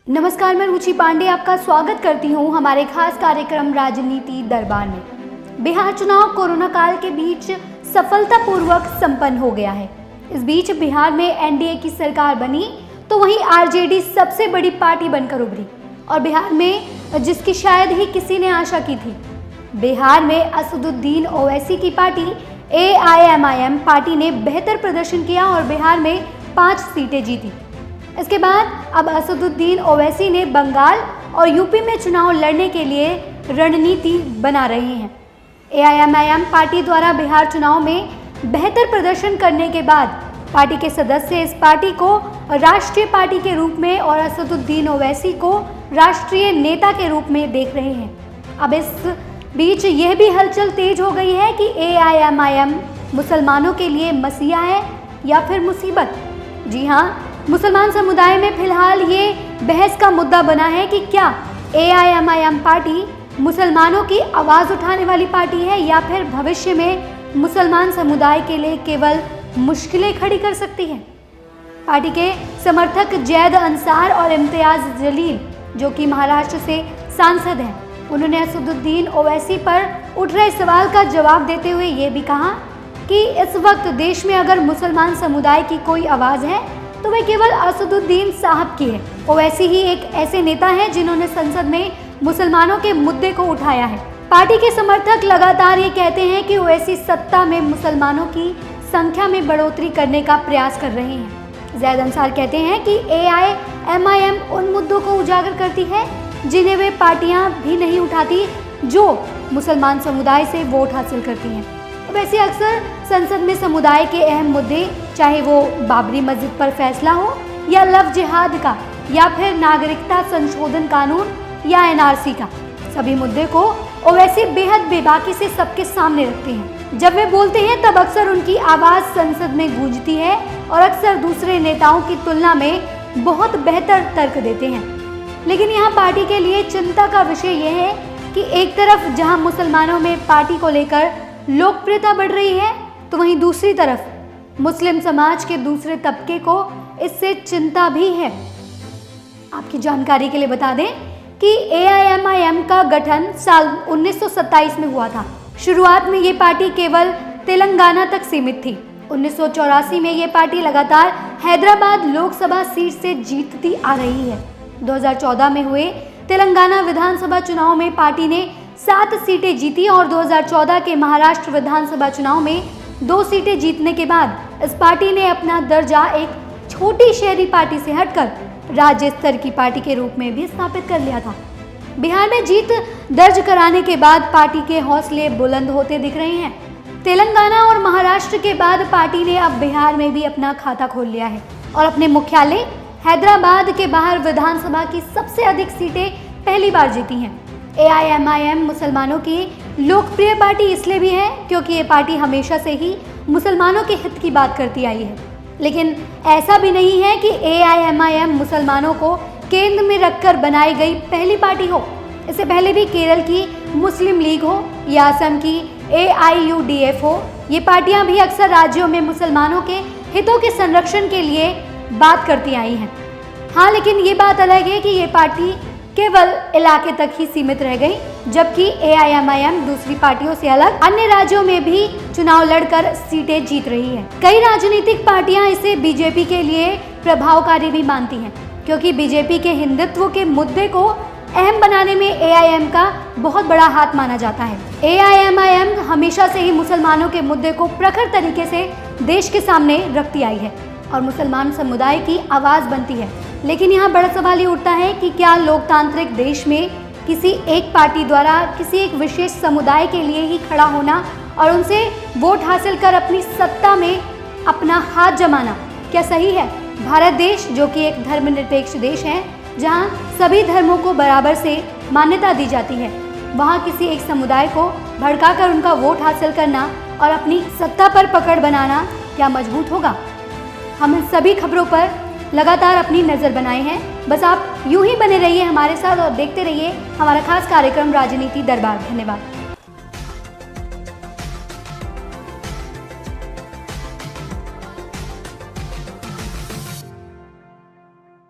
नमस्कार, मैं रुचि पांडे आपका स्वागत करती हूं हमारे खास कार्यक्रम राजनीति दरबार में। बिहार चुनाव कोरोना काल के बीच सफलतापूर्वक संपन्न हो गया है। इस बीच बिहार में एनडीए की सरकार बनी तो वहीं आरजेडी सबसे बड़ी पार्टी बनकर उभरी और बिहार में जिसकी शायद ही किसी ने आशा की थी। बिहार में असदुद्दीन ओवैसी की पार्टी AIMIM पार्टी ने बेहतर प्रदर्शन किया और बिहार में 5 सीटें जीती। इसके बाद अब असदुद्दीन ओवैसी ने बंगाल और यूपी में चुनाव लड़ने के लिए रणनीति बना रहे हैं। AIMIM पार्टी द्वारा बिहार चुनाव में बेहतर प्रदर्शन करने के बाद पार्टी के सदस्य इस पार्टी को राष्ट्रीय पार्टी के रूप में और असदुद्दीन ओवैसी को राष्ट्रीय नेता के रूप में देख रहे हैं। अब इस बीच यह भी हलचल तेज हो गई है कि AIMIM मुसलमानों के लिए मसीहा है या फिर मुसीबत। जी हाँ, मुसलमान समुदाय में फिलहाल ये बहस का मुद्दा बना है कि क्या AIMIM पार्टी मुसलमानों की आवाज़ उठाने वाली पार्टी है या फिर भविष्य में मुसलमान समुदाय के लिए केवल मुश्किलें खड़ी कर सकती है। पार्टी के समर्थक जैद अंसार और इम्तियाज जलील, जो कि महाराष्ट्र से सांसद हैं, उन्होंने असदुद्दीन ओवैसी पर उठ रहे सवाल का जवाब देते हुए ये भी कहा कि इस वक्त देश में अगर मुसलमान समुदाय की कोई आवाज़ है तो वह केवल असदुद्दीन साहब की है। ओवैसी ही एक ऐसे नेता हैं जिन्होंने संसद में मुसलमानों के मुद्दे को उठाया है। पार्टी के समर्थक लगातार ये कहते हैं कि ओवैसी सत्ता में मुसलमानों की संख्या में बढ़ोतरी करने का प्रयास कर रहे हैं। जैद अंसार कहते हैं कि AIMIM उन मुद्दों को उजागर करती है जिन्हें वे पार्टियां भी नहीं उठाती, जो मुसलमान समुदाय से वोट हासिल करती हैं। वैसे अक्सर संसद में समुदाय के अहम मुद्दे, चाहे वो बाबरी मस्जिद पर फैसला हो या लव जिहाद का या फिर नागरिकता संशोधन कानून या NRC का, सभी मुद्दे को ओवैसी बेहद बेबाकी से सबके सामने रखते हैं। जब वे बोलते हैं तब अक्सर उनकी आवाज़ संसद में गूंजती है और अक्सर दूसरे नेताओं की तुलना में बहुत बेहतर तर्क देते हैं। लेकिन यहाँ पार्टी के लिए चिंता का विषय यह है कि एक तरफ जहाँ मुसलमानों में पार्टी को लेकर लोकप्रियता बढ़ रही है तो वहीं दूसरी तरफ मुस्लिम समाज के दूसरे तबके को इससे चिंता भी है। आपकी जानकारी के लिए बता दें कि AIMIM का गठन साल 1927 में हुआ था। शुरुआत में ये पार्टी केवल तेलंगाना तक सीमित थी। 1984 में ये पार्टी लगातार हैदराबाद लोकसभा सीट से जीतती आ रही है। 2014 में हुए तेलंगाना विधानसभा चुनाव में पार्टी ने 7 सीटें जीती और 2014 के महाराष्ट्र विधानसभा चुनाव में 2 सीटें जीतने के बाद इस पार्टी ने अपना दर्जा एक छोटी शहरी पार्टी से हटकर राज्य स्तर की पार्टी के रूप में भी स्थापित कर लिया था। बिहार में जीत दर्ज कराने के बाद पार्टी के हौसले बुलंद होते दिख रहे हैं। तेलंगाना और महाराष्ट्र के बाद पार्टी ने अब बिहार में भी अपना खाता खोल लिया है और अपने मुख्यालय हैदराबाद के बाहर विधानसभा की सबसे अधिक सीटें पहली बार जीती हैं। AIMIM मुसलमानों की लोकप्रिय पार्टी इसलिए भी है क्योंकि ये पार्टी हमेशा से ही मुसलमानों के हित की बात करती आई है। लेकिन ऐसा भी नहीं है कि AIMIM मुसलमानों को केंद्र में रखकर बनाई गई पहली पार्टी हो। इससे पहले भी केरल की मुस्लिम लीग हो या असम की AIUDF हो, ये पार्टियां भी अक्सर राज्यों में मुसलमानों के हितों के संरक्षण के लिए बात करती आई हैं। हाँ, लेकिन ये बात अलग है कि ये पार्टी केवल इलाके तक ही सीमित रह गई, जबकि AIMIM दूसरी पार्टियों से अलग अन्य राज्यों में भी चुनाव लड़कर सीटें जीत रही है। कई राजनीतिक पार्टियां इसे बीजेपी के लिए प्रभावकारी भी मानती हैं, क्योंकि बीजेपी के हिंदुत्व के मुद्दे को अहम बनाने में AIM का बहुत बड़ा हाथ माना जाता है। AIMIM हमेशा से ही मुसलमानों के मुद्दे को प्रखर तरीके से देश के सामने रखती आई है और मुसलमान समुदाय की आवाज़ बनती है। लेकिन यहाँ बड़ा सवाल ये उठता है कि क्या लोकतांत्रिक देश में किसी एक पार्टी द्वारा किसी एक विशेष समुदाय के लिए ही खड़ा होना और उनसे वोट हासिल कर अपनी सत्ता में अपना हाथ जमाना क्या सही है? भारत देश, जो कि एक धर्मनिरपेक्ष देश है जहाँ सभी धर्मों को बराबर से मान्यता दी जाती है, वहाँ किसी एक समुदाय को भड़काकर उनका वोट हासिल करना और अपनी सत्ता पर पकड़ बनाना क्या मजबूत होगा? हम इन सभी खबरों पर लगातार अपनी नज़र बनाए हैं। बस आप यूं ही बने रहिए हमारे साथ और देखते रहिए हमारा खास कार्यक्रम राजनीति दरबार। धन्यवाद।